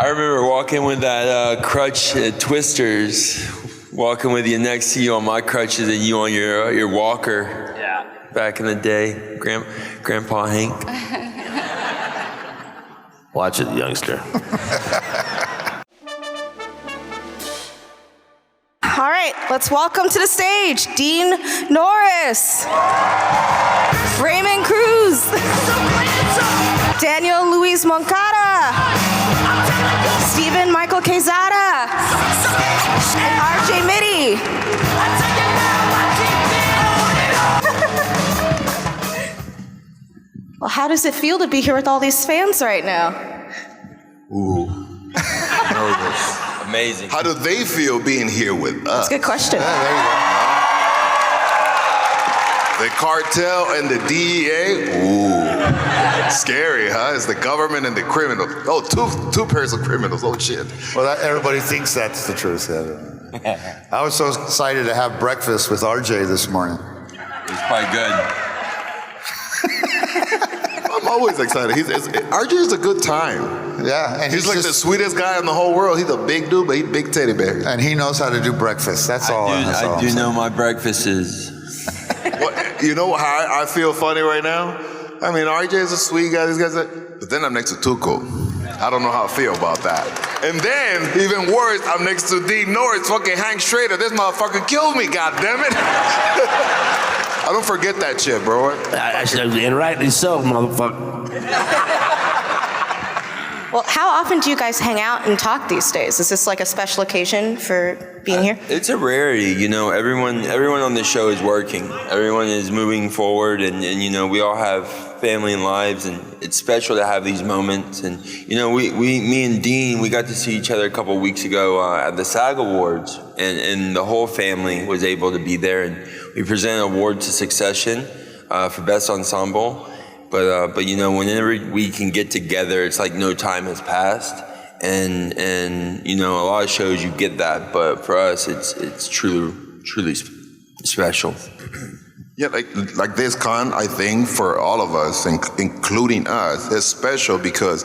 I remember walking with that crutch at Twisters, walking with you next to you on my crutches and you on your walker. Yeah. Back in the day, Grandpa Hank. Watch it, youngster. All right, let's welcome to the stage Dean Norris, Raymond Cruz, Daniel Moncada, Steven Michael Quezada, and RJ Mitte. Well, how does it feel to be here with all these fans right now? Ooh. Nervous. Amazing. How do they feel being here with us? That's a good question. Yeah, there you go. The cartel and the DEA? Ooh. Scary, huh? It's the government and the criminals. Oh, two pairs of criminals. Oh, shit. Well, everybody thinks that's the truth. I was so excited to have breakfast with RJ this morning. It was quite good. I'm always excited. RJ is a good time. Yeah, and he's like the sweetest guy in the whole world. He's a big dude, but he's a big teddy bear. And he knows how to do breakfast. That's all. I do know my breakfast is. Well, you know how I feel funny right now? I mean, RJ is a sweet guy. These guys but then I'm next to Tuco. I don't know how I feel about that. And then, even worse, I'm next to Dean Norris, fucking Hank Schrader. This motherfucker killed me, goddammit. I don't forget that shit, bro. And rightly so, motherfucker. Well, how often do you guys hang out and talk these days? Is this like a special occasion for being here? It's a rarity, you know. Everyone on the show is working. Everyone is moving forward, and you know, we all have family and lives, and it's special to have these moments. And you know, me and Dean, we got to see each other a couple of weeks ago at the SAG Awards, and the whole family was able to be there, and we presented an award to Succession for Best Ensemble. But you know, whenever we can get together, it's like no time has passed, and you know, a lot of shows you get that, but for us, it's truly special. Yeah, like this con, I think for all of us, including us, is special because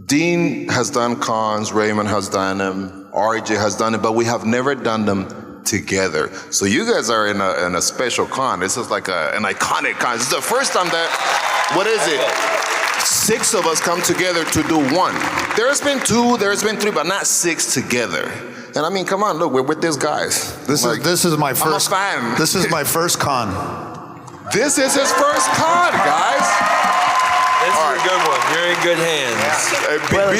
Dean has done cons, Raymond has done them, RJ has done it, but we have never done them together. So you guys are in a special con. This is like an iconic con. This is the first time that, what is it? 6 of us come together to do one. There's been 2, there's been 3, but not 6 together. And I mean, come on, look, we're with these guys. This is my first. I'm a fan. This is my first con. This is his first con, guys. This is a good one. You're in good hands. Well,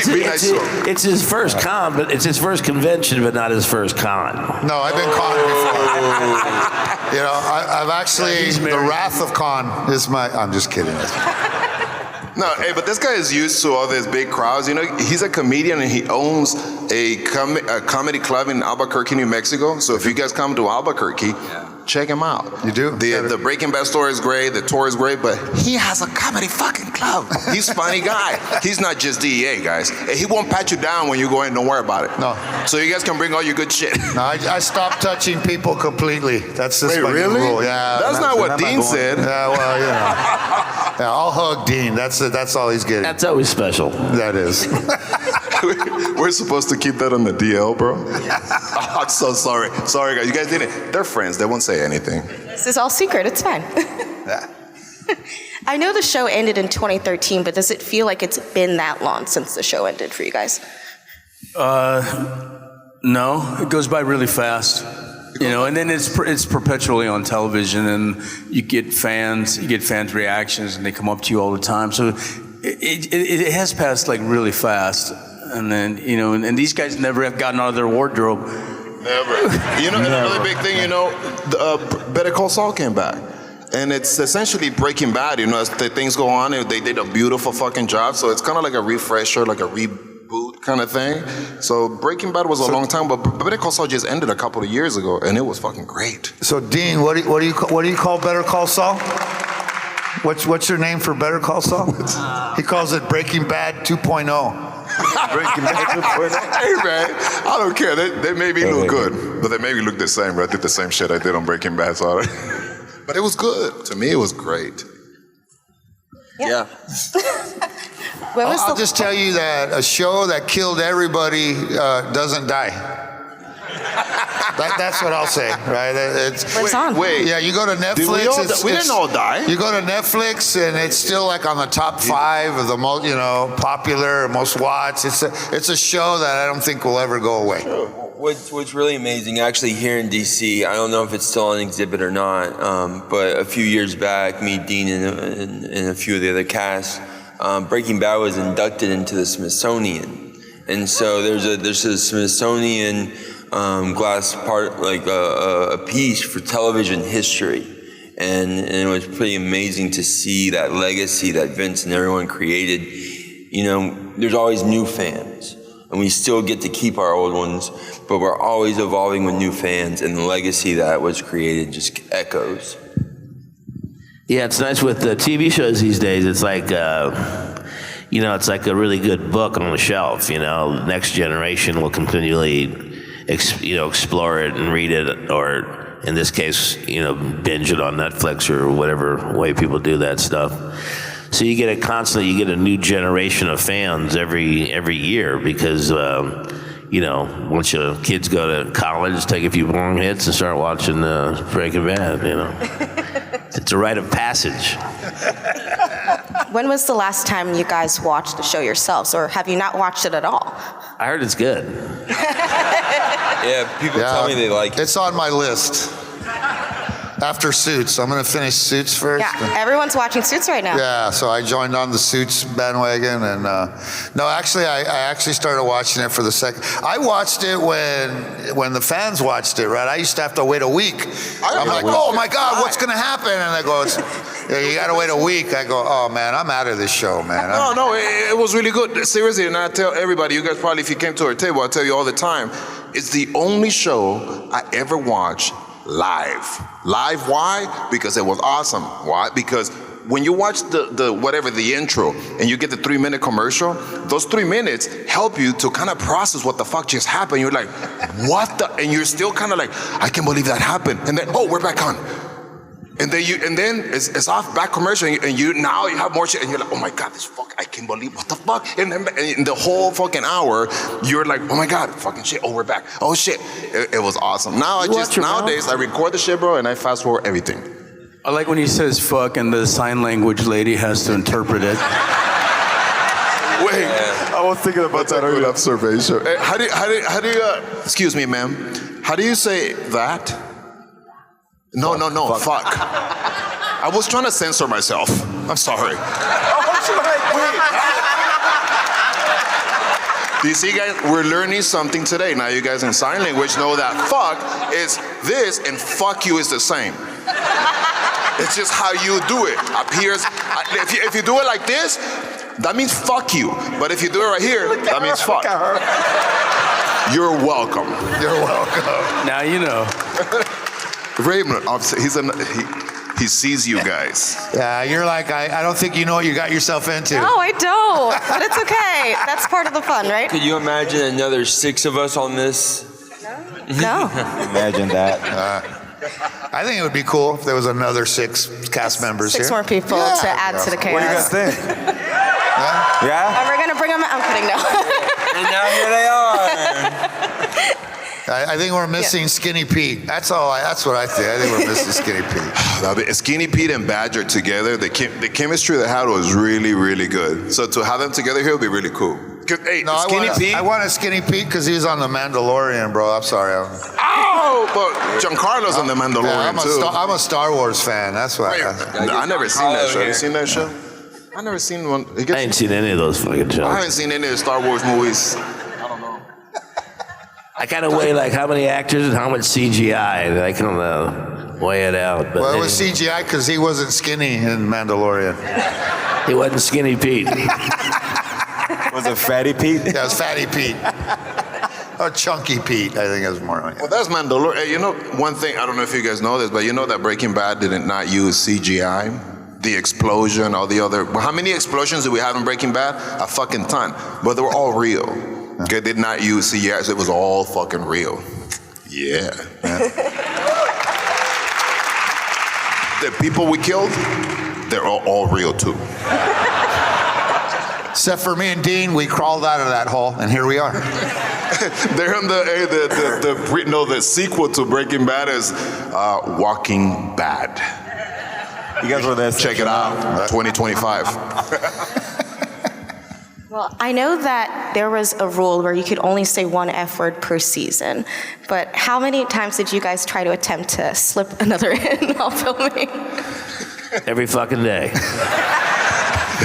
it's his first con, but it's his first convention, but not his first con. No, I've been con before. You know, I've actually, the Wrath of Con is my, I'm just kidding. No, hey, but this guy is used to all these big crowds. You know, he's a comedian and he owns a comedy club in Albuquerque, New Mexico. So if you guys come to Albuquerque, check him out. You do? The Breaking Bad story is great, the tour is great, but he has a comedy fucking club. He's a funny guy. He's not just DEA, guys. He won't pat you down when you go in, don't worry about it. No. So you guys can bring all your good shit. No, I stopped touching people completely. That's just my new rule. Yeah. That's not what Dean said. Yeah, well, you know. Yeah, I'll hug Dean. That's all he's getting. That's always special. That is. We're supposed to keep that on the DL, bro. Oh, I'm so sorry. Sorry, guys. You guys didn't. They're friends. They won't say anything. This is all secret. It's fine. Yeah. I know the show ended in 2013, but does it feel like it's been that long since the show ended for you guys? No, it goes by really fast. You know, and then it's perpetually on television, and you get fans reactions, and they come up to you all the time. So it has passed like really fast. And then, you know, and these guys never have gotten out of their wardrobe. Never. You know, another big thing, you know, Better Call Saul came back. And it's essentially Breaking Bad, you know, as the things go on, they did a beautiful fucking job. So it's kind of like a refresher, like a reboot kind of thing. So Breaking Bad was a long time, but Better Call Saul just ended a couple of years ago, and it was fucking great. So Dean, what do you call Better Call Saul? What's your name for Better Call Saul? He calls it Breaking Bad 2.0. Breaking Bad 2.0. Hey man, I don't care. They made me look good, but they made me look the same. But I did the same shit I did on Breaking Bad, so but it was good. To me, it was great. Yeah. I'll just tell you that a show that killed everybody doesn't die. That's what I'll say, right? What's on? Wait, Yeah, you go to Netflix. we didn't all die. You go to Netflix, and it's still like on the top 5 of the most, popular, most watched. It's a show that I don't think will ever go away. What's really amazing, actually here in DC, I don't know if it's still on exhibit or not, but a few years back, me, Dean, and a few of the other cast, Breaking Bad was inducted into the Smithsonian, and so there's a Smithsonian glass part, like a piece for television history, and it was pretty amazing to see that legacy that Vince and everyone created. There's always new fans, and we still get to keep our old ones, but we're always evolving with new fans, and the legacy that was created just echoes. Yeah, it's nice with the TV shows these days. It's like, it's like a really good book on the shelf. The next generation will continually explore it and read it, or in this case, binge it on Netflix or whatever way people do that stuff. So you get a new generation of fans every year because, once your kids go to college, take a few long hits and start watching Breaking Bad, It's a rite of passage. When was the last time you guys watched the show yourselves, or have you not watched it at all? I heard it's good. Yeah, people tell me they like it. It's on my list. After Suits. I'm going to finish Suits first. Yeah, everyone's watching Suits right now. Yeah, so I joined on the Suits bandwagon, and no, actually, I actually started watching it for the second. I watched it when the fans watched it, right? I used to have to wait a week. I'm like, oh my God, what's going to happen? And I go, you got to wait a week. I go, oh man, I'm out of this show, man. No, it was really good. Seriously, and I tell everybody, you guys probably, if you came to our table, I tell you all the time, it's the only show I ever watched live. Live, why? Because it was awesome. Why? Because when you watch the intro and you get the 3-minute commercial, those 3 minutes help you to kind of process what the fuck just happened. You're like, what the? And you're still kind of like, I can't believe that happened. And then, oh, we're back on. And then it's off, back commercial, and you now you have more shit, and you're like, oh my God, this fuck, I can't believe, what the fuck? And then in the whole fucking hour, you're like, oh my God, fucking shit, oh, we're back. Oh shit, it was awesome. Nowadays, I record the shit, bro, and I fast forward everything. I like when he says fuck and the sign language lady has to interpret it. Wait, I was thinking about that earlier. Observation. How do you, excuse me, ma'am, how do you say that? No, fuck. I was trying to censor myself. I'm sorry. Do you see, guys? We're learning something today. Now you guys in sign language know that fuck is this and fuck you is the same. It's just how you do it. Appears. If you do it like this, that means fuck you. But if you do it right here, that means fuck. You're welcome. You're welcome. Now you know. Raymond, he sees you guys. Yeah, you're like, I don't think you know what you got yourself into. No, I don't. But it's okay. That's part of the fun, right? Could you imagine another 6 of us on this? No. Imagine that. I think it would be cool if there was another 6 cast members 6 here. more people to add to the chaos. What do you guys think? Yeah? And we're going to bring them out. I'm kidding, no. And now here they are. I think we're missing Skinny Pete. That's all. That's what I think. I think we're missing Skinny Pete. Skinny Pete and Badger together, the chemistry they had was really, really good. So to have them together here would be really cool. Hey, No, Pete. I want a Skinny Pete because he was on The Mandalorian, bro. I'm sorry. Oh, but Giancarlo's on the Mandalorian too. I'm a Star Wars fan. That's why. I never seen that show. Have you seen that show? I never seen one. I ain't seen any of those fucking shows. I haven't seen any of the Star Wars movies. I kind of weigh like how many actors and how much CGI. I can weigh it out. But Well, it was CGI because he wasn't skinny in Mandalorian. he wasn't Skinny Pete. Was it Fatty Pete? Yeah, it was Fatty Pete. Or Chunky Pete, I think it was more like Well, that's Mandalorian. You know, one thing, I don't know if you guys know this, but you know that Breaking Bad did not use CGI? The explosion, all the other. Well, how many explosions did we have in Breaking Bad? A fucking ton. But they were all real. Okay, did not use CGI, so it was all fucking real. Yeah. The people we killed, they're all real too. Except for me and Dean, we crawled out of that hole, and here we are. They're on the sequel to Breaking Bad is Walking Bad. You guys were there. Check it out, 2025. Well, I know that there was a rule where you could only say one F word per season, but how many times did you guys try to attempt to slip another in while filming? Every fucking day.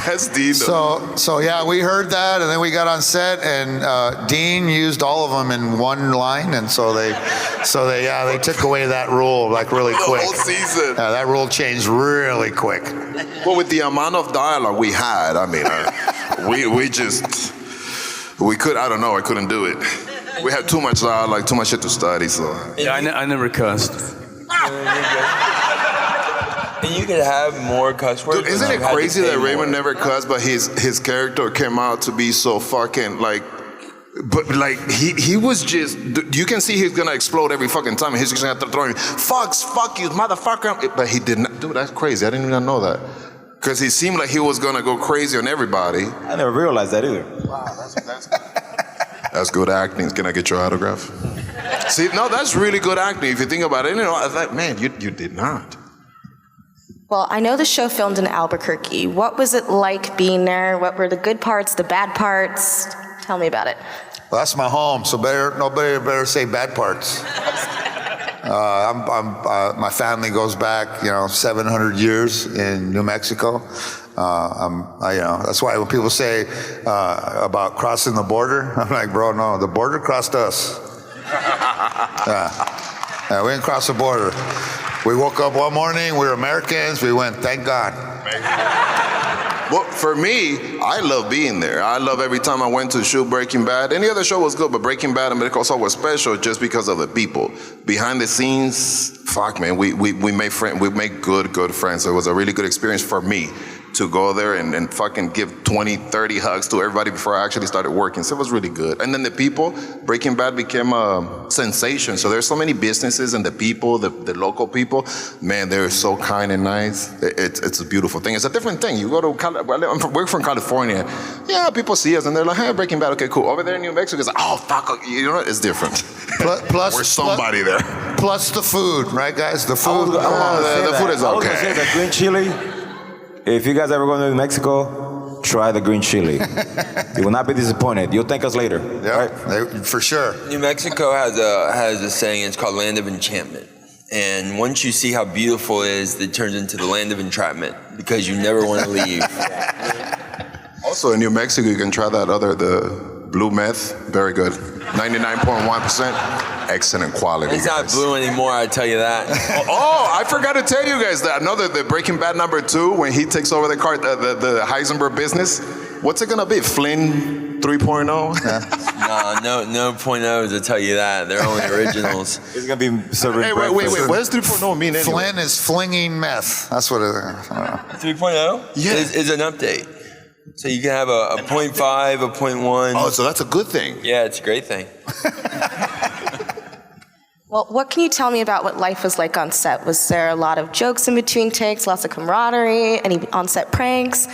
That's Dean. So yeah, we heard that, and then we got on set, and Dean used all of them in one line, and so they took away that rule like really quick. The whole season. Yeah, that rule changed really quick. Well, with the amount of dialogue we had, I mean, we could. I don't know. I couldn't do it. We had too much dialogue, too much shit to study. So Yeah, I never cussed. And you could have more cuss words. dude, isn't it crazy that Raymond never cussed, but his character came out to be so fucking like. But like he was just, you can see he's gonna explode every fucking time. He's just gonna throw him, fuck you, motherfucker. But he didn't. Dude, that's crazy. I didn't even know that. Because he seemed like he was gonna go crazy on everybody. I never realized that either. Wow, that's good acting. Can I get your autograph? See, no, that's really good acting. If you think about it, you know, I was like, man, you did not. Well, I know the show filmed in Albuquerque. What was it like being there? What were the good parts, the bad parts? Tell me about it. Well, that's my home, so nobody better say bad parts. My family goes back, 700 years in New Mexico. That's why when people say about crossing the border, I'm like, bro, no, the border crossed us. Yeah, we didn't cross the border. We woke up one morning, we were Americans, we went, thank God. Well, for me, I love being there. I love every time I went to shoot Breaking Bad. Any other show was good, but Breaking Bad and Better Call Saul was special just because of the people. Behind the scenes, fuck man, we made good friends. So it was a really good experience for me to go there and fucking give 20, 30 hugs to everybody before I actually started working. So it was really good. And then the people, Breaking Bad became a sensation. So there's so many businesses and the people, the local people, man, they're so kind and nice. It's a beautiful thing. It's a different thing. You go to, we're from California. Yeah, people see us and they're like, hey, Breaking Bad, okay, cool. Over there in New Mexico, it's like, oh, fuck, it's different. Plus, we're somebody there. Plus the food, right, guys? The food. The food is I was gonna okay. say the green chili. If you guys ever go to New Mexico, try the green chili. You will not be disappointed. You'll thank us later. Yeah, right? For sure. New Mexico has a saying. It's called Land of Enchantment. And once you see how beautiful it is, it turns into the land of entrapment because you never want to leave. Also in New Mexico, you can try the blue meth. Very good. 99.1%. Excellent quality. It's not blue anymore, I tell you that. Oh, I forgot to tell you guys that. Another, the Breaking Bad #2, when he takes over the Heisenberg business, what's it gonna be? Flynn 3.0? Yeah. No point O's, I tell you that. They're only originals. It's gonna be serving Hey, wait. What does 3.0 mean anyway? Flynn is flinging meth. That's what it is. 3.0 is an update. So you can have a 0.5, a 0.1. Oh, so that's a good thing. Yeah, it's a great thing. Well, what can you tell me about what life was like on set? Was there a lot of jokes in between takes, lots of camaraderie, any on-set pranks?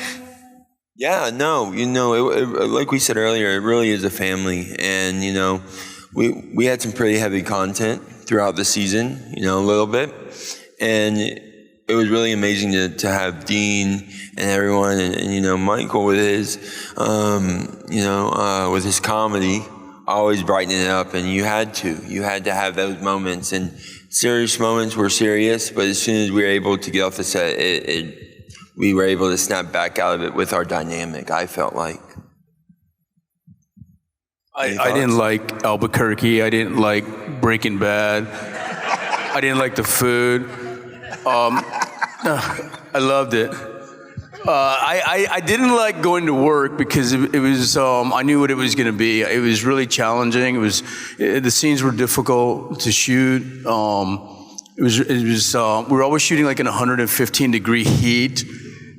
Yeah, no, like we said earlier, it really is a family. And, we had some pretty heavy content throughout the season, a little bit. And it was really amazing to have Dean and everyone and Michael with his, with his comedy, always brightening it up. And you had to have those moments. And serious moments were serious, but as soon as we were able to get off the set, we were able to snap back out of it with our dynamic, I felt like. I didn't like Albuquerque. I didn't like Breaking Bad. I didn't like the food. I loved it. I didn't like going to work because it was. I knew what it was going to be. It was really challenging. The scenes were difficult to shoot. We were always shooting like in 115-degree heat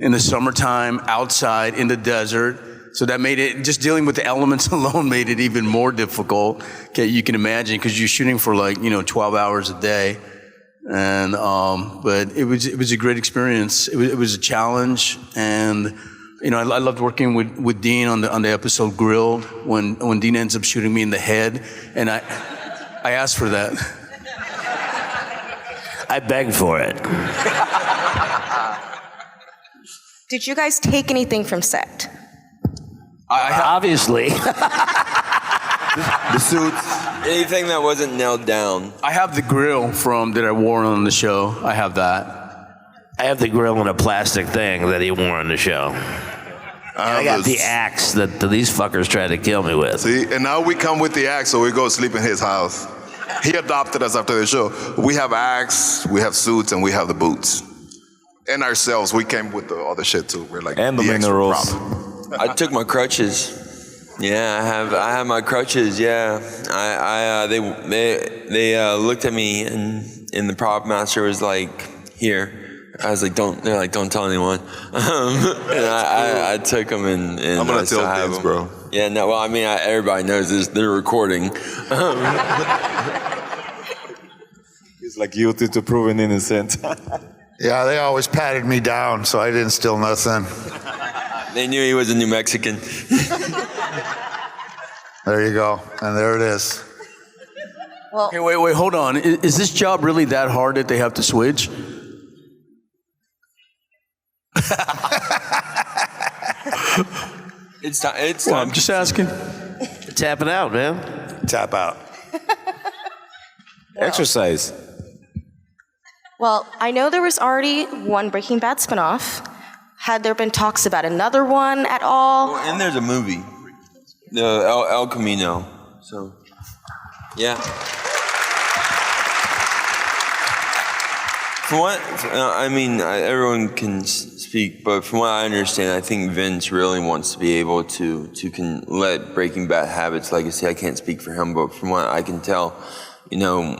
in the summertime, outside in the desert. So that made it, just dealing with the elements alone made it even more difficult. Okay, you can imagine, because you're shooting for 12 hours a day. And but it was a great experience. It was a challenge, and You know, I loved working with Dean on the episode Grilled when Dean ends up shooting me in the head, and I asked for that. I begged for it. Did you guys take anything from set? Obviously. The suits, anything that wasn't nailed down. I have the grill that I wore on the show. I have that. I have the grill in a plastic thing that he wore on the show. I got the axe that these fuckers tried to kill me with. See, and now we come with the axe, so we go sleep in his house. He adopted us after the show. We have axe, we have suits, and we have the boots. And ourselves, we came with the other shit too. We're like And the extra minerals. prop. I took my crutches. Yeah, I have my crutches. Yeah, they looked at me and the prop master was like, "Here." I was like, "Don't." They're like, "Don't tell anyone." And I took them and I'm gonna tell things, bro. Yeah, no. Well, I mean, everybody knows this. They're recording. It's like guilty to proven innocent. Yeah, they always patted me down, so I didn't steal nothing. They knew he was a New Mexican. There you go, and there it is. Well, Okay, wait, hold on. Is this job really that hard that they have to switch? It's time. It's Well, time. I'm just asking. Tap it out, man. Tap out. Exercise. well, I know there was already one Breaking Bad spinoff. Had there been talks about another one at all? And there's a movie, the El Camino. So, yeah. From what I mean, everyone can speak, but from what I understand, I think Vince really wants to be able to let Breaking Bad have its legacy. I can't speak for him, but from what I can tell, you know,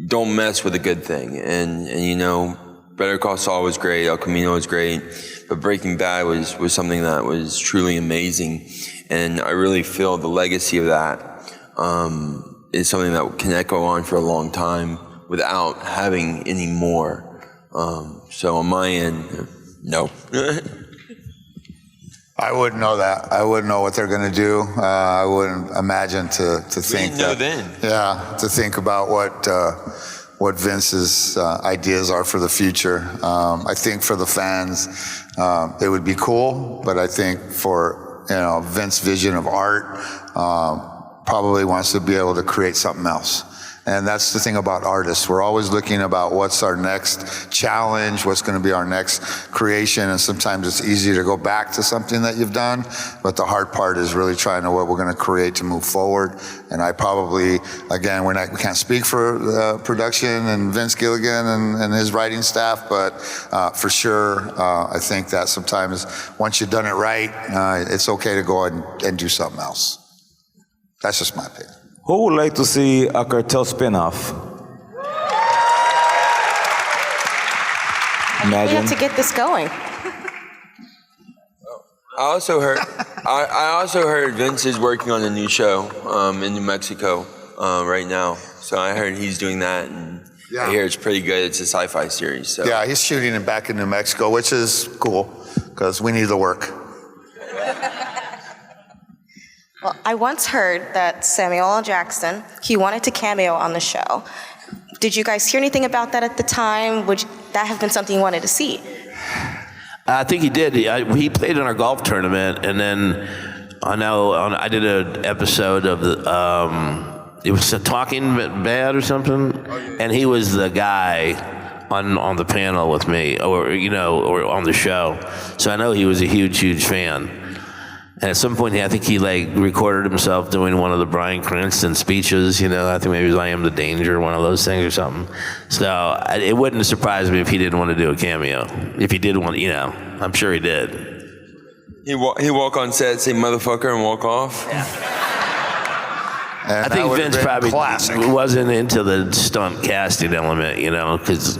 don't mess with a good thing. And you know, Better Call Saul was great, El Camino was great, but Breaking Bad was something that was truly amazing. And I really feel the legacy of that is something that can echo on for a long time without having any more. So on my end, no. I wouldn't know that. I wouldn't know what they're going to do. I wouldn't imagine to think didn't know that. then. Yeah, to think about what Vince's ideas are for the future. I think for the fans, it would be cool, but I think for Vince's vision of art, probably wants to be able to create something else. And that's the thing about artists. We're always looking about what's our next challenge, what's going to be our next creation. And sometimes it's easy to go back to something that you've done. But the hard part is really trying to what we're going to create to move forward. And I probably, again, we can't speak for production and Vince Gilligan and his writing staff. But for sure, I think that sometimes once you've done it right, it's okay to go ahead and do something else. That's just my opinion. Who would like to see a cartel spinoff? We Imagine. have to get this going. I also heard Vince is working on a new show in New Mexico right now. So I heard he's doing that, and I hear it's pretty good. It's a sci-fi series. So. Yeah, he's shooting it back in New Mexico, which is cool because we need the work. Well, I once heard that Samuel L. Jackson, he wanted to cameo on the show. Did you guys hear anything about that at the time? Would that have been something you wanted to see? I think he did. He played in our golf tournament, and then I did an episode of it was Talking Bad or something, and he was the guy on the panel with me, or on the show. So I know he was a huge fan. And at some point, I think he recorded himself doing one of the Bryan Cranston speeches. I think maybe it was "I Am the Danger," one of those things or something. So it wouldn't surprise me if he didn't want to do a cameo. If he did want, I'm sure he did. He walk on set, say "motherfucker" and walk off. And I think Vince probably classic. wasn't into the stunt casting element, because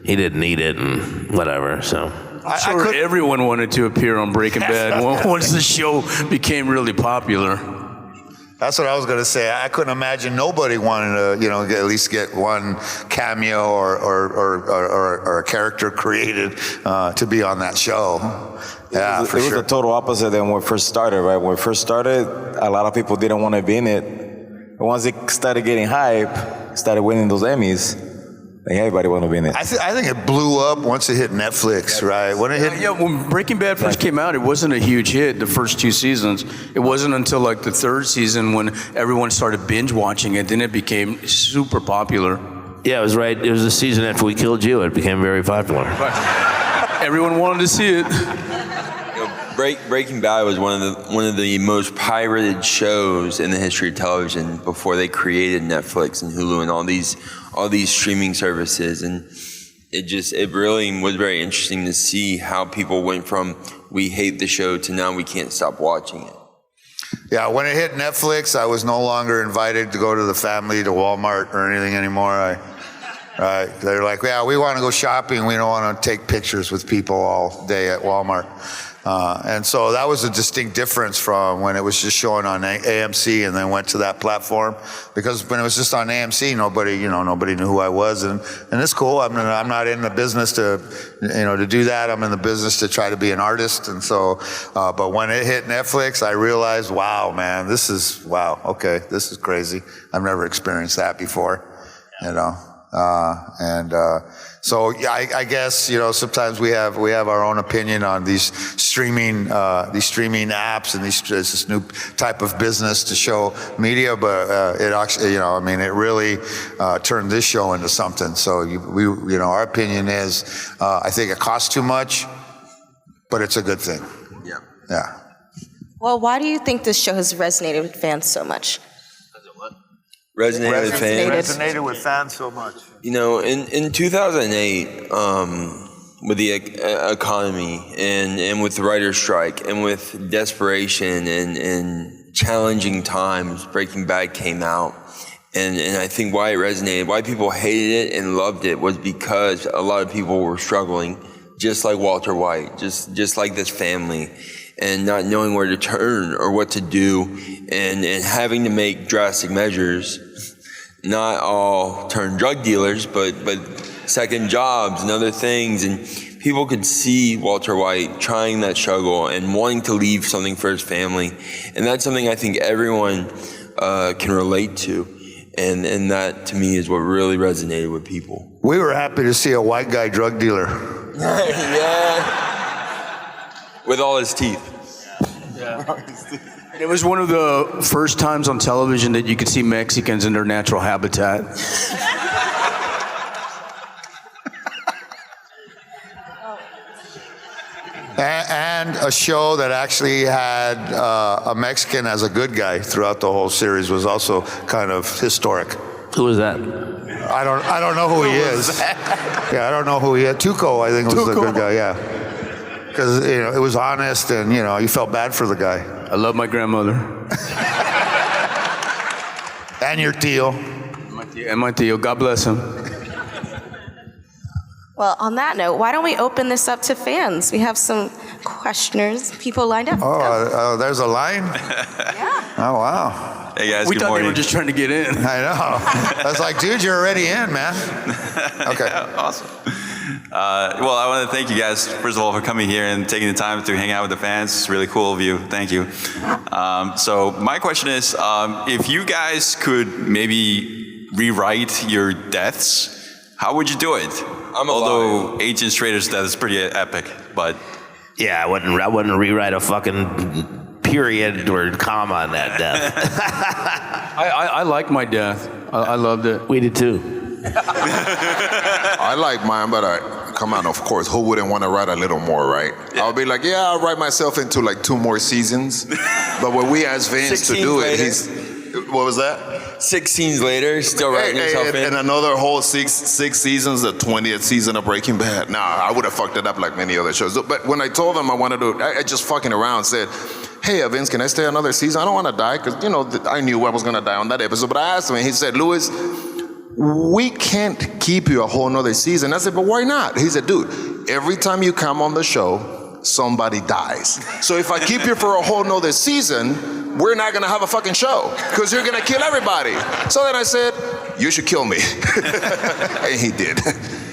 he didn't need it and whatever. So. I'm sure everyone wanted to appear on Breaking Bad once the show became really popular. That's what I was going to say. I couldn't imagine nobody wanting to, at least get one cameo or a character created to be on that show. Yeah, for it was sure. the total opposite than when we first started, right? When we first started, a lot of people didn't want to be in it. But once it started getting hype, started winning those Emmys, like everybody wanted to be in it. I think it blew up once it hit Netflix, right? When it hit, When Breaking Bad first came out, it wasn't a huge hit the first 2 seasons. It wasn't until like the 3rd season when everyone started binge watching it, then it became super popular. Yeah, it was right. It was the season after we killed you. It became very popular. Everyone wanted to see it. Breaking Bad was one of the most pirated shows in the history of television before they created Netflix and Hulu and all these streaming services, and it really was very interesting to see how people went from we hate the show to now we can't stop watching it. Yeah, when it hit Netflix, I was no longer invited to go to the family to Walmart or anything anymore. They're like, yeah, we want to go shopping. We don't want to take pictures with people all day at Walmart. And so that was a distinct difference from when it was just showing on AMC and then went to that platform. Because when it was just on AMC, nobody knew who I was. And it's cool. I'm not in the business to do that. I'm in the business to try to be an artist. And so, but when it hit Netflix, I realized, wow, man, this is crazy. I've never experienced that before, So yeah, I guess sometimes we have our own opinion on these streaming apps and this new type of business to show media, but it actually it really turned this show into something. So our opinion is I think it costs too much, but it's a good thing. Yeah. Well, why do you think this show has resonated with fans so much? Resonated with fans. Resonated with fans so much. In 2008, with the economy and with the writer's strike and with desperation and challenging times, Breaking Bad came out. And I think why it resonated, why people hated it and loved it was because a lot of people were struggling, just like Walter White, just like this family, and not knowing where to turn or what to do and having to make drastic measures. Not all turned drug dealers, but second jobs and other things. And people could see Walter White trying that struggle and wanting to leave something for his family. And that's something I think everyone can relate to. And that, to me, is what really resonated with people. We were happy to see a white guy drug dealer. Yeah. With all his teeth. Yeah. It was one of the first times on television that you could see Mexicans in their natural habitat. And a show that actually had a Mexican as a good guy throughout the whole series was also kind of historic. Who was that? I don't know who he is. Yeah, I don't know who he is. Tuco, I think, was the good guy. Yeah. Because it was honest, and you felt bad for the guy. I love my grandmother. And your tío. And my tío. God bless him. Well, on that note, why don't we open this up to fans? We have some questioners, people lined up. Oh, there's a line? Yeah. Oh, wow. Hey guys, We good thought morning. they were just trying to get in. I know. I was like, dude, you're already in, man. Okay. Yeah, awesome. Well, I want to thank you guys, first of all, for coming here and taking the time to hang out with the fans. It's really cool of you. Thank you. So my question is, if you guys could maybe rewrite your deaths, how would you do it? Although Agent Schrader's death is pretty epic, but... Yeah, I wouldn't rewrite a fucking period or comma on that death. I like my death. I loved it. We did too. I like mine, but come on, of course, who wouldn't want to write a little more, right? Yeah. I'll be like, yeah, I'll write myself into like 2 more seasons. But when we ask Vince to do it, what was that? 6 scenes later, still writing yourself in. And another whole six seasons, the 20th season of Breaking Bad. Nah, I would have fucked it up like many other shows. But when I told them I wanted to, I just fucking around said, hey, Vince, can I stay another season? I don't want to die, because, I knew I was going to die on that episode. But I asked him, and he said, Louis, we can't keep you a whole nother season. I said, but why not? He said, dude, every time you come on the show, somebody dies. So if I keep you for a whole nother season, we're not gonna have a fucking show because you're gonna kill everybody. So then I said, you should kill me. And he did.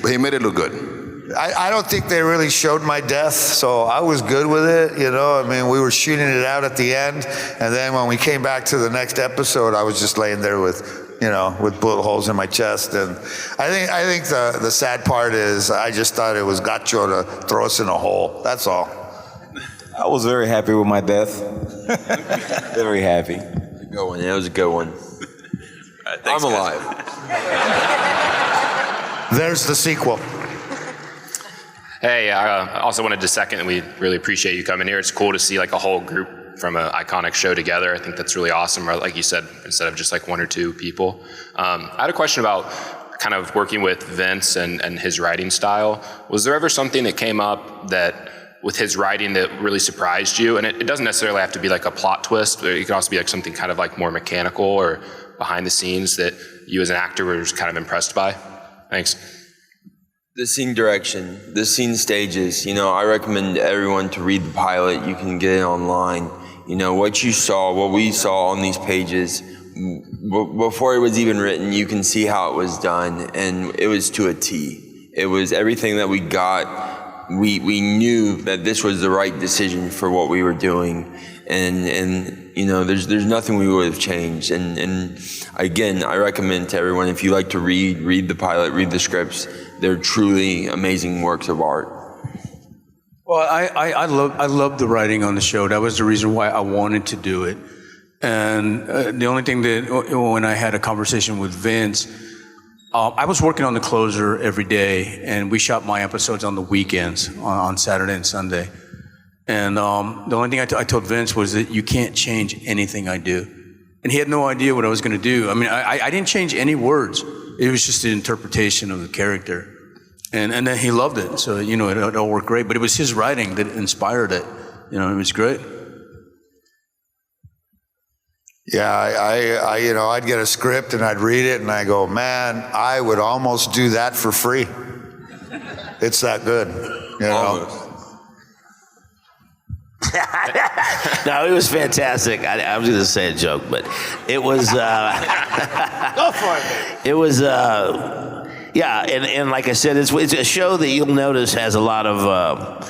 But he made it look good. I don't think they really showed my death, so I was good with it, you know. I mean, we were shooting it out at the end, and then when we came back to the next episode, I was just laying there with, you know, with bullet holes in my chest. And I think the sad part is I just thought it was Gacho to throw us in a hole. That's all. I was very happy with my death. Very happy. Good one. That was a good one. Thanks, I'm guys. alive. There's the sequel. Hey, I also wanted to second that we really appreciate you coming here. It's cool to see like a whole group from an iconic show together. I think that's really awesome, right? Like you said, instead of just like one or two people. I had a question about kind of working with Vince and his writing style. Was there ever something that came up that with his writing that really surprised you? And it doesn't necessarily have to be like a plot twist, but it could also be like something kind of like more mechanical or behind the scenes that you as an actor were just kind of impressed by? Thanks. The scene direction, the scene stages, you know, I recommend everyone to read the pilot. You can get it online. You know, what you saw, what we saw on these pages, before it was even written, you can see how it was done, and it was to a T. It was everything that we got. We knew that this was the right decision for what we were doing, and you know, there's nothing we would have changed. And again, I recommend to everyone, if you like to read the pilot, read the scripts. They're truly amazing works of art. Well, I love the writing on the show. That was the reason why I wanted to do it. And the only thing that, when I had a conversation with Vince, I was working on the closer every day, and we shot my episodes on the weekends, on Saturday and Sunday. And the only thing I told Vince was that you can't change anything I do. And he had no idea what I was going to do. I mean, I didn't change any words. It was just the interpretation of the character. And then he loved it. So, you know, it all worked great. But it was his writing that inspired it. You know, it was great. Yeah, I you know, I'd get a script and I'd read it and I go, man, I would almost do that for free. It's that good, you know. Almost. No, it was fantastic. I was going to say a joke, but it was. Go for it. It was. Yeah, and like I said, it's a show that you'll notice has a lot of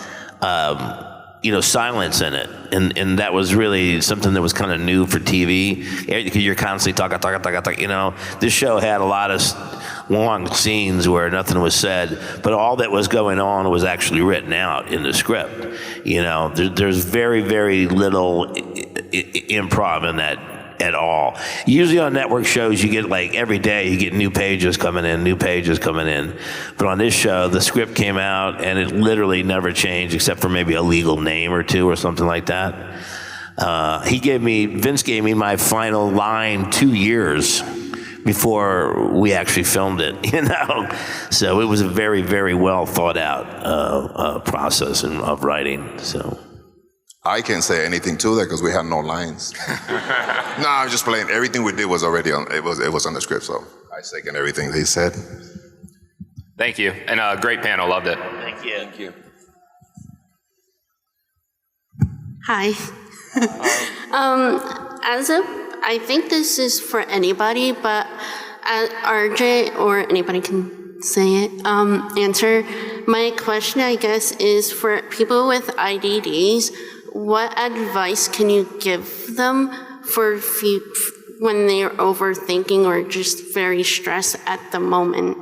you know, silence in it, and that was really something that was kind of new for TV, because you're constantly talking. You know, this show had a lot of long scenes where nothing was said, but all that was going on was actually written out in the script. You know, there's very, very little improv in that at all. Usually on network shows, you get like every day you get new pages coming in. But on this show, the script came out and it literally never changed except for maybe a legal name or two or something like that. Vince gave me my final line 2 years before we actually filmed it, you know? So it was a very, very well thought out process of writing, so. I can't say anything to that because we had no lines. No, I'm just playing. Everything we did was already on. It was on the script, so I second everything they said. Thank you. And great panel. Loved it. Thank you. Thank you. Hi. I think this is for anybody, but RJ or anybody can say it. Answer. My question, I guess, is for people with IDDs. What advice can you give them for when they're overthinking or just very stressed at the moment?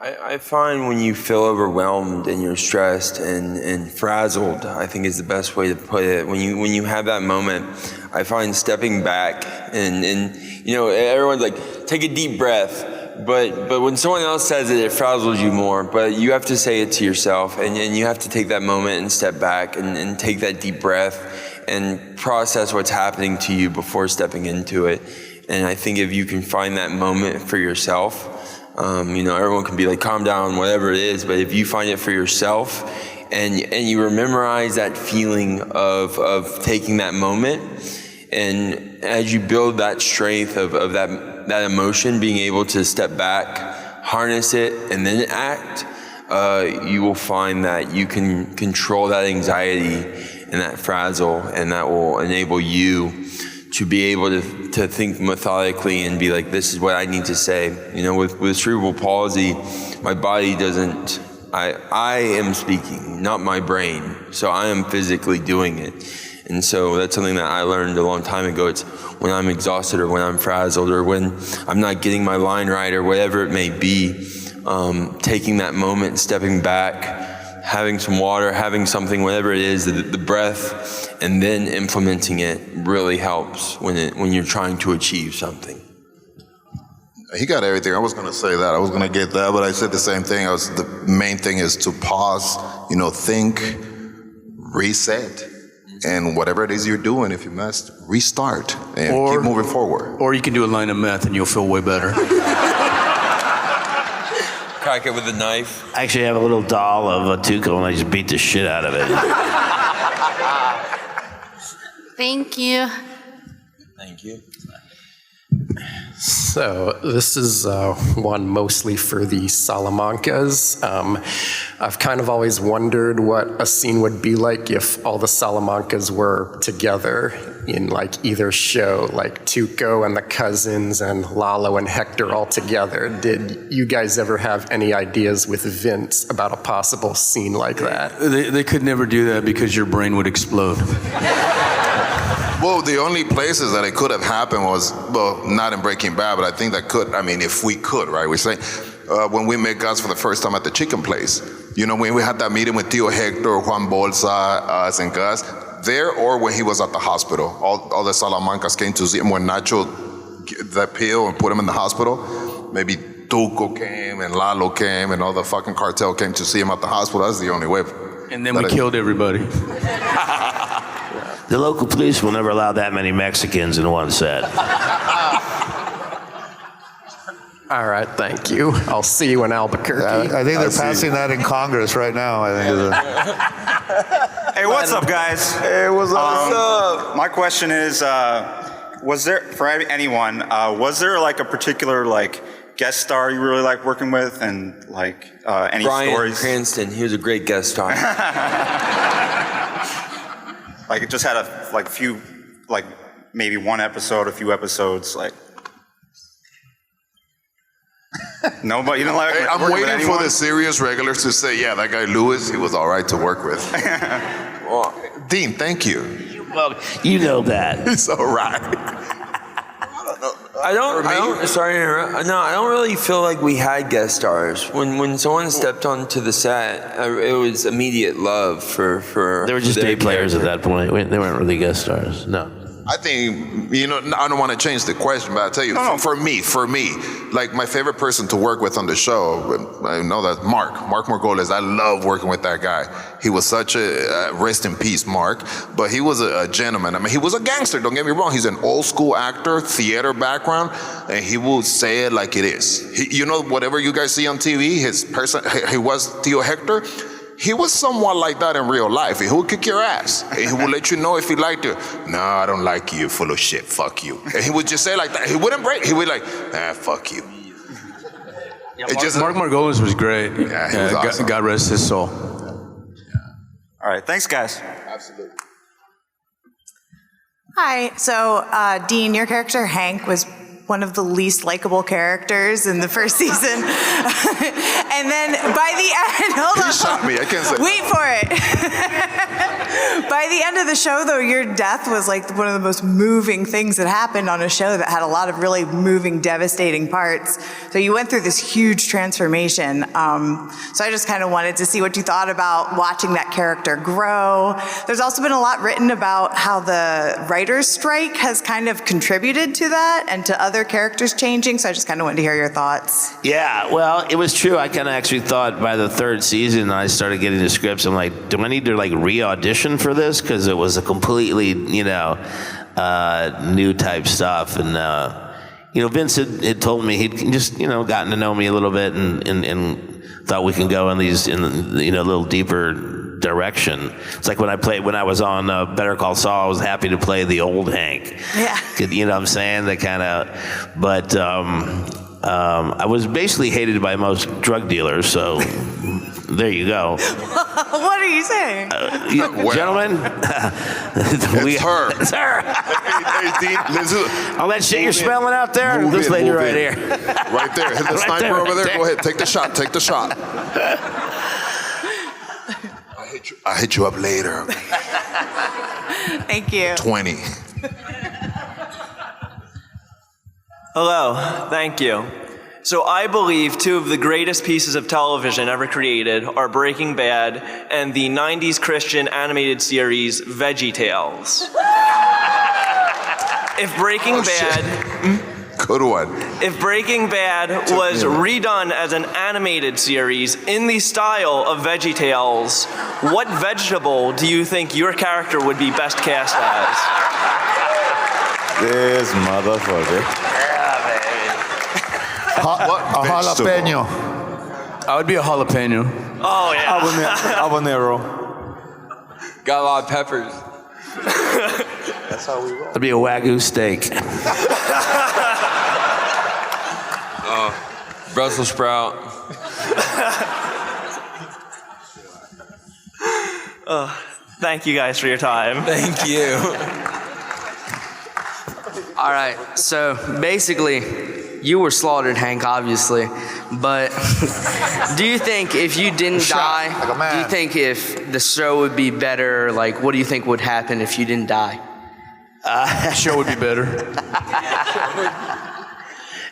I find when you feel overwhelmed and you're stressed and frazzled, I think is the best way to put it. When you have that moment, I find stepping back and you know, everyone's like, take a deep breath. But when someone else says it, it frazzles you more. But you have to say it to yourself, and you have to take that moment and step back and take that deep breath and process what's happening to you before stepping into it. And I think if you can find that moment for yourself, you know, everyone can be like, calm down, whatever it is. But if you find it for yourself and you memorize that feeling of taking that moment, and as you build that strength of that emotion, being able to step back, harness it, and then act, you will find that you can control that anxiety and that frazzle, and that will enable you to be able to think methodically and be like, this is what I need to say. You know, with cerebral palsy, my body doesn't, I am speaking, not my brain. So I am physically doing it. And so that's something that I learned a long time ago. It's when I'm exhausted or when I'm frazzled or when I'm not getting my line right or whatever it may be, taking that moment, stepping back, having some water, having something, whatever it is, the breath, and then implementing it really helps when you're trying to achieve something. He got everything. I was going to say that. I was going to get that, but I said the same thing. The main thing is to pause, think, reset, and whatever it is you're doing, if you must, restart and keep moving forward. Or you can do a line of meth and you'll feel way better. Crack it with a knife. I actually have a little doll of a Tuco, and I just beat the shit out of it. Thank you. Thank you. So this is one mostly for the Salamancas. I've kind of always wondered what a scene would be like if all the Salamancas were together in like either show, like Tuco and the cousins and Lalo and Hector all together. Did you guys ever have any ideas with Vince about a possible scene like that? They could never do that because your brain would explode. Well, the only places that it could have happened was, well, not in Breaking Bad, but I think that could, if we could, right? We say, when we met Gus for the first time at the chicken place, when we had that meeting with Tio Hector, Juan Bolsa, us and Gus, there, or when he was at the hospital. All the Salamancas came to see him when Nacho that Peele and put him in the hospital. Maybe Tuco came and Lalo came and all the fucking cartel came to see him at the hospital. That's the only way. And then we killed everybody. The local police will never allow that many Mexicans in one set. All right, thank you. I'll see you in Albuquerque. I think they're passing that in Congress right now. Hey, what's up, guys? Hey, what's up? My question is, was there, for anyone, was there like a particular guest star you really like working with, and any Bryan stories? Cranston, he was a great guest star. It just had a few, maybe one episode, a few episodes, Nobody, you didn't like. Hey, I'm waiting for the serious regulars to say, yeah, that guy Lewis, he was all right to work with. Well, Dean, thank you. Well, you know that. He's all right. I don't really feel like we had guest stars. When someone stepped onto the set, it was immediate love for They were just day players at that point. They weren't really guest stars. No. I think, I don't want to change the question, but I'll tell you, for me, my favorite person to work with on the show, I know that Mark Margolis. I love working with that guy. He was such a, rest in peace, Mark, but he was a gentleman. He was a gangster, don't get me wrong. He's an old school actor, theater background, and he will say it like it is. Whatever you guys see on TV, he was Tio Hector. He was somewhat like that in real life. He would kick your ass. And he would let you know if he liked you. No, I don't like you. You're full of shit. Fuck you. And he would just say like that. He wouldn't break. He would fuck you. Yeah, Mark Margolis was great. Yeah, he was awesome. God rest his soul. All right, thanks, guys. Absolutely. Hi. So, Dean, your character Hank was one of the least likable characters in the first season. And then by the end, hold on. He shot me. I can't say. Wait for it. By the end of the show, though, your death was one of the most moving things that happened on a show that had a lot of really moving, devastating parts. So you went through this huge transformation. So I just kind of wanted to see what you thought about watching that character grow. There's also been a lot written about how the writer's strike has kind of contributed to that and to other characters changing. So I just kind of wanted to hear your thoughts. Yeah, well, it was true. I kind of actually thought by the third season, I started getting the scripts. I'm like, do I need to re-audition for this? Because it was a completely, new type stuff. And, Vince had told me he'd just, gotten to know me a little bit and thought we can go in these, a little deeper direction. It's like when I was on Better Call Saul, I was happy to play the old Hank. Yeah. You know what I'm saying? But I was basically hated by most drug dealers, so There you go. What are you saying? Gentlemen, It's her. It's her. Hey, Dean, listen. All that shit you're smelling out there, this lady right here. Right there. Hit the sniper there, over there. right Go ahead. Take the shot. Take the shot. I'll hit you up later. Thank you. 20. Hello, thank you. So I believe two of the greatest pieces of television ever created are Breaking Bad and the 90s Christian animated series VeggieTales. If Breaking Bad... Good one. If Breaking Bad was redone as an animated series in the style of VeggieTales, what vegetable do you think your character would be best cast as? This motherfucker. A jalapeno. I would be a jalapeno. Oh, yeah. Habanero. Got a lot of peppers. That's how we roll. It'd be a Wagyu steak. Brussels sprout. Thank you guys for your time. Thank you. All right, so basically, you were slaughtered, Hank, obviously. But do you think if you didn't die, do you think if the show would be better? Like, what do you think would happen if you didn't die? The show would be better.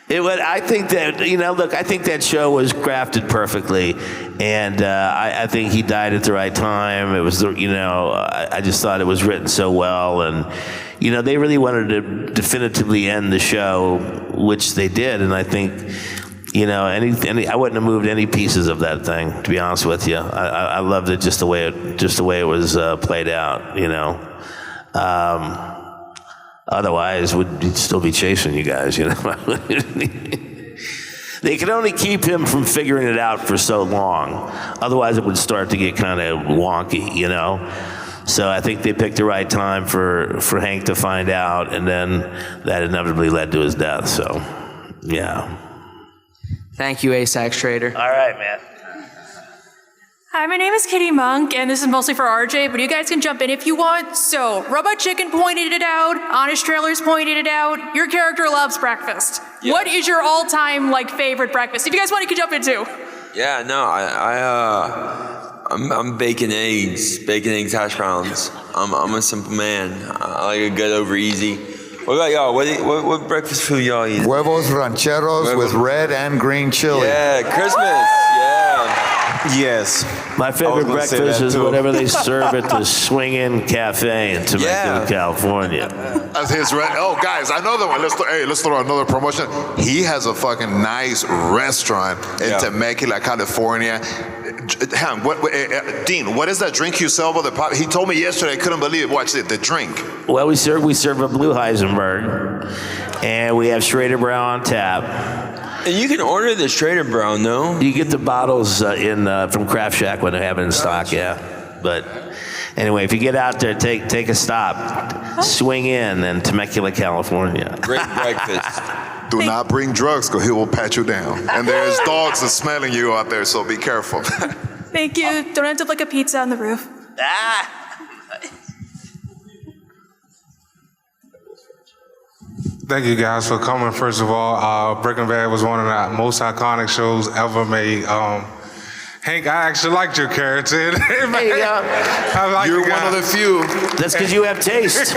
It would. I think that, look, I think that show was crafted perfectly, and I think he died at the right time. It was, I just thought it was written so well, and they really wanted to definitively end the show, which they did, and I think, I wouldn't have moved any pieces of that thing, to be honest with you. I loved it just the way it was played out, Otherwise, we'd still be chasing you guys, They could only keep him from figuring it out for so long. Otherwise, it would start to get kind of wonky, So I think they picked the right time for Hank to find out, and then that inevitably led to his death. So, yeah. Thank you, A-Sack Schrader. All right, man. Hi, my name is Kitty Monk, and this is mostly for RJ, but you guys can jump in if you want. So, Robot Chicken pointed it out, Honest Trailers pointed it out, your character loves breakfast. Yeah. What is your all-time, favorite breakfast? If you guys want, you can jump in too. Yeah, no, I'm bacon eggs, hash browns. I'm a simple man. I like a good over easy. What about y'all? What breakfast food y'all eat? Huevos rancheros with red and green chili. Yeah, Christmas. Yeah. Yes. My favorite breakfast is whatever they serve at the Swing In Cafe in Temecula, California. That's his guys, I know that one. Let's throw another promotion. He has a fucking nice restaurant in Temecula, California. Dean, what is that drink you sell by the pop? He told me yesterday, I couldn't believe it. Watch it, the drink. Well, we serve a Blue Heisenberg, and we have Schrader Brown on tap. And you can order the Schrader Brown, no? You get the bottles from Craft Shack when they have it in stock, yeah. But anyway, if you get out there, take a stop. Swing in Temecula, California. Great breakfast. Do not bring drugs, because he will pat you down. And there's dogs that smelling you out there, so be careful. Thank you. Don't end up like a pizza on the roof. Thank you guys for coming. First of all, Breaking Bad was one of the most iconic shows ever made. Hank, I actually liked your character. Hey, you're one of the few. That's because you have taste.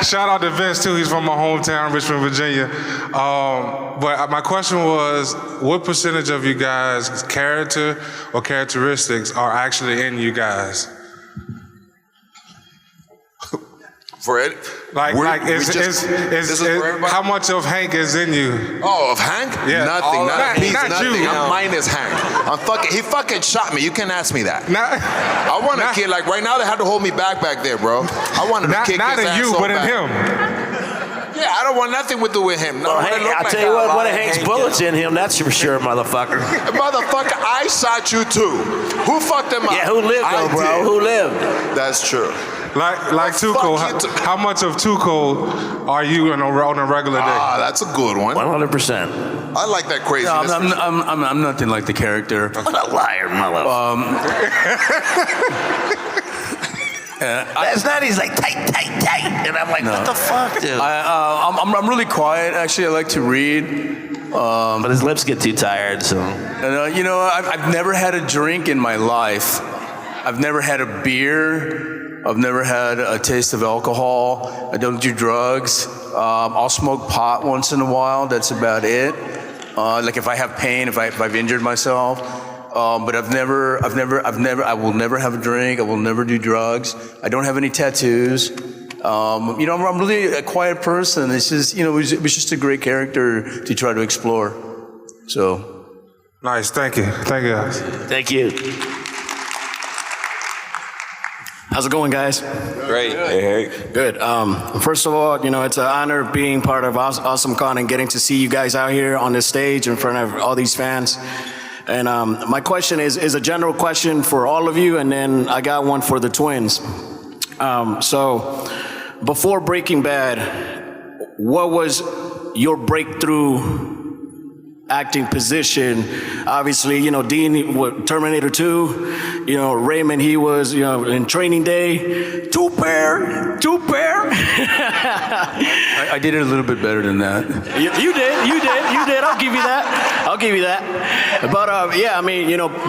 Shout out to Vince too. He's from my hometown, Richmond, Virginia. But my question was, what percentage of you guys' character or characteristics are actually in you guys? For it? How much of Hank is in you? Oh, of Hank? Yeah. Nothing, not a piece, not nothing. you. I'm minus Hank. He fucking shot me. You can't ask me that. I want to kill, right now they had to hold me back there, bro. I wanted to kick his ass. Not in you, but in him. Yeah, I don't want nothing to do with him. Well, I'll tell you what, one of Hank's bullets in him, that's for sure, motherfucker. Motherfucker, I shot you too. Who fucked him up? Yeah, who lived though, bro? Who lived? That's true. Like Tuco, how much of Tuco are you on a regular day? Ah, that's a good one. 100%. I like that craziness. No, I'm nothing like the character. What a liar, mother. Last night he's like tight, and I'm like, what the fuck, dude? I'm really quiet. Actually, I like to read. But his lips get too tired, so. And, I've never had a drink in my life. I've never had a beer. I've never had a taste of alcohol. I don't do drugs. I'll smoke pot once in a while. That's about it. Like if I have pain, if I've injured myself. But I will never have a drink. I will never do drugs. I don't have any tattoos. I'm really a quiet person. It's just, it was just a great character to try to explore. So. Nice, thank you. Thank you, guys. Thank you. How's it going, guys? Great. Hey. Good. First of all, it's an honor being part of AwesomeCon and getting to see you guys out here on this stage in front of all these fans. And my question is a general question for all of you, and then I got one for the twins. So, before Breaking Bad, what was your breakthrough acting position? Obviously, Dean, Terminator 2, Raymond, he was, in Training Day, two pair. I did it a little bit better than that. You did. I'll give you that. But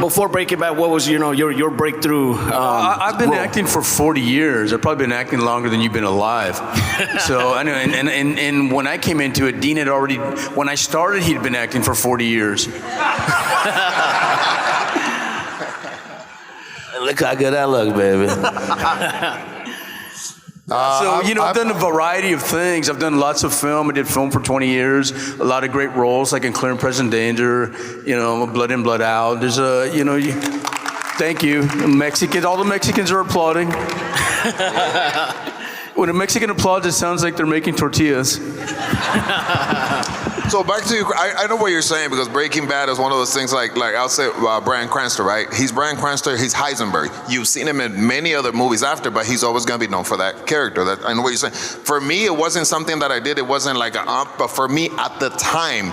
before Breaking Bad, what was your breakthrough? I've been acting for 40 years. I've probably been acting longer than you've been alive. So anyway, and when I came into it, Dean had already. When I started, he'd been acting for 40 years. Look how good I look, baby. I've done a variety of things. I've done lots of film. I did film for 20 years. A lot of great roles, like in Clear and Present Danger, Blood In, Blood Out. There's thank you. Mexicans, all the Mexicans are applauding. When a Mexican applauds, it sounds like they're making tortillas. So back to you, I know what you're saying, because Breaking Bad is one of those things like I'll say Bryan Cranston, right? He's Bryan Cranston, he's Heisenberg. You've seen him in many other movies after, but he's always going to be known for that character. I know what you're saying. For me, it wasn't something that I did. It wasn't like but for me at the time,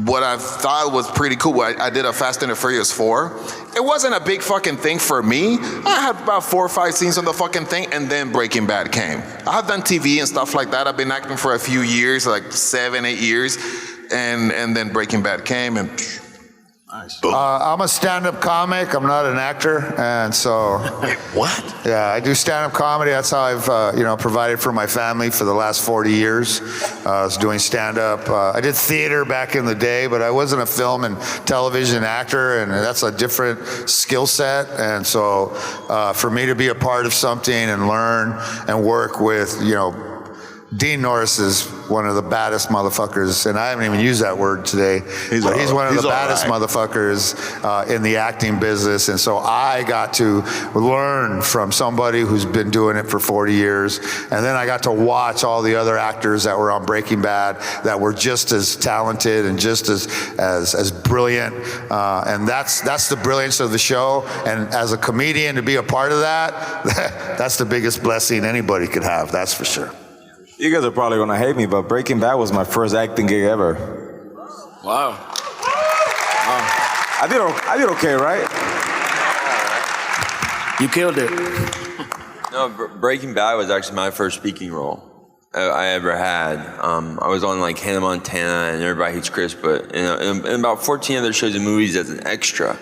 what I thought was pretty cool, I did a Fast and the Furious 4. It wasn't a big fucking thing for me. I had about 4 or 5 scenes on the fucking thing, and then Breaking Bad came. I have done TV and stuff like that. I've been acting for a few years, like 7, 8 years, and then Breaking Bad came, and nice. I'm a stand-up comic. I'm not an actor, and so. Wait, what? Yeah, I do stand-up comedy. That's how I've provided for my family for the last 40 years. I was doing stand-up. I did theater back in the day, but I wasn't a film and television actor, and that's a different skill set. And so, for me to be a part of something and learn and work with, Dean Norris is one of the baddest motherfuckers, and I haven't even used that word today, but he's one of the baddest motherfuckers in the acting business, and so I got to learn from somebody who's been doing it for 40 years, and then I got to watch all the other actors that were on Breaking Bad that were just as talented and just as brilliant, and that's the brilliance of the show, and as a comedian to be a part of that, that's the biggest blessing anybody could have, that's for sure. You guys are probably gonna hate me, but Breaking Bad was my first acting gig ever. Wow. I did okay, right? You killed it. No, Breaking Bad was actually my first speaking role I ever had. I was on like Hannah Montana and Everybody Hates Chris, but in about 14 other shows and movies as an extra.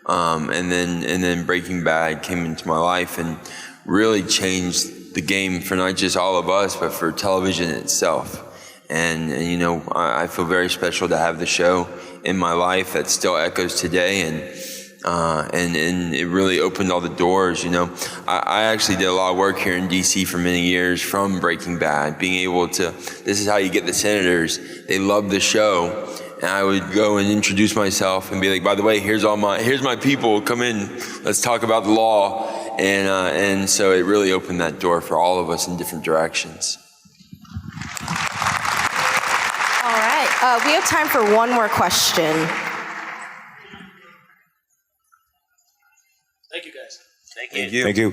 And then Breaking Bad came into my life and really changed the game for not just all of us, but for television itself. And I feel very special to have the show in my life that still echoes today, and it really opened all the doors. I actually did a lot of work here in DC for many years from Breaking Bad, being able to, this is how you get the senators. They love the show. And I would go and introduce myself and be like, by the way, here's my people, come in, let's talk about the law. And so it really opened that door for all of us in different directions. All right, we have time for one more question. Thank you, guys. Thank you. Thank you.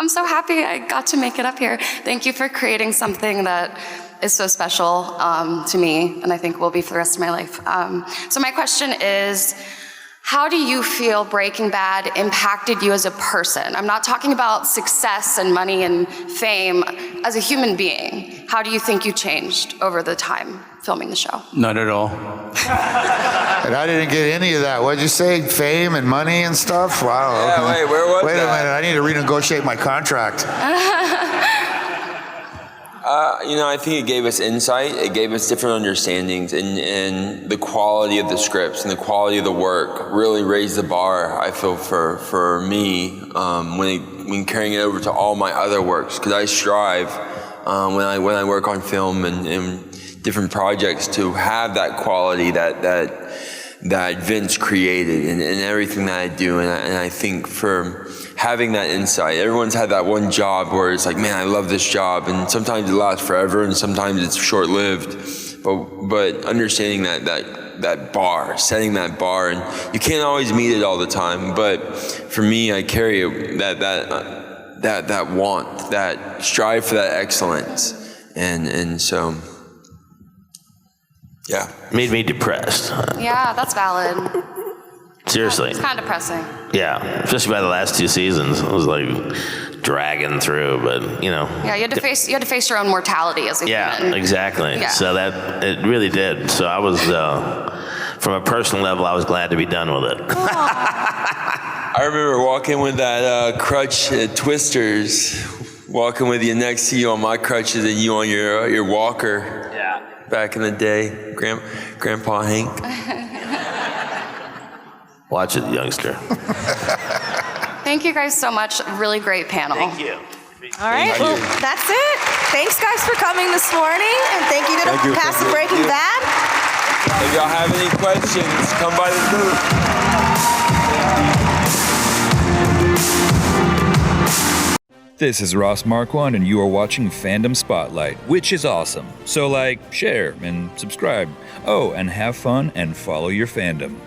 I'm so happy I got to make it up here. Thank you for creating something that is so special to me, and I think will be for the rest of my life. So my question is, how do you feel Breaking Bad impacted you as a person? I'm not talking about success and money and fame. As a human being, how do you think you changed over the time filming the show? Not at all. And I didn't get any of that. What'd you say? Fame and money and stuff? Wow. Yeah, Okay. wait, where was Wait that? a minute. I need to renegotiate my contract. I think it gave us insight. It gave us different understandings, and the quality of the scripts and the quality of the work really raised the bar, I feel, for me when carrying it over to all my other works. Because I strive when I work on film and different projects to have that quality that Vince created in everything that I do, and I think for having that insight, everyone's had that one job where it's like, man, I love this job, and sometimes it lasts forever, and sometimes it's short-lived. But understanding that bar, setting that bar, and you can't always meet it all the time. But for me, I carry that want, that strive for that excellence, and so. Yeah. Made me depressed. Yeah, that's valid. Seriously. It's kind of depressing. Yeah, especially by the last 2 seasons. It was like dragging through, but Yeah, you had to face your own mortality as a Yeah, human. exactly. Yeah. So it really did. So I was, from a personal level, I was glad to be done with it. I remember walking with that crutch at Twisters, walking with you next to you on my crutches and you on your walker. Yeah. Back in the day, Grandpa Hank. Watch it, youngster. Thank you guys so much. Really great panel. Thank you. All right, well, that's it. Thanks, guys, for coming this morning, and thank you to the cast of Breaking Bad. If y'all have any questions, come by the booth. This is Ross Marquand, and you are watching Fandom Spotlight, which is awesome. So like, share, and subscribe. Oh, and have fun and follow your fandom.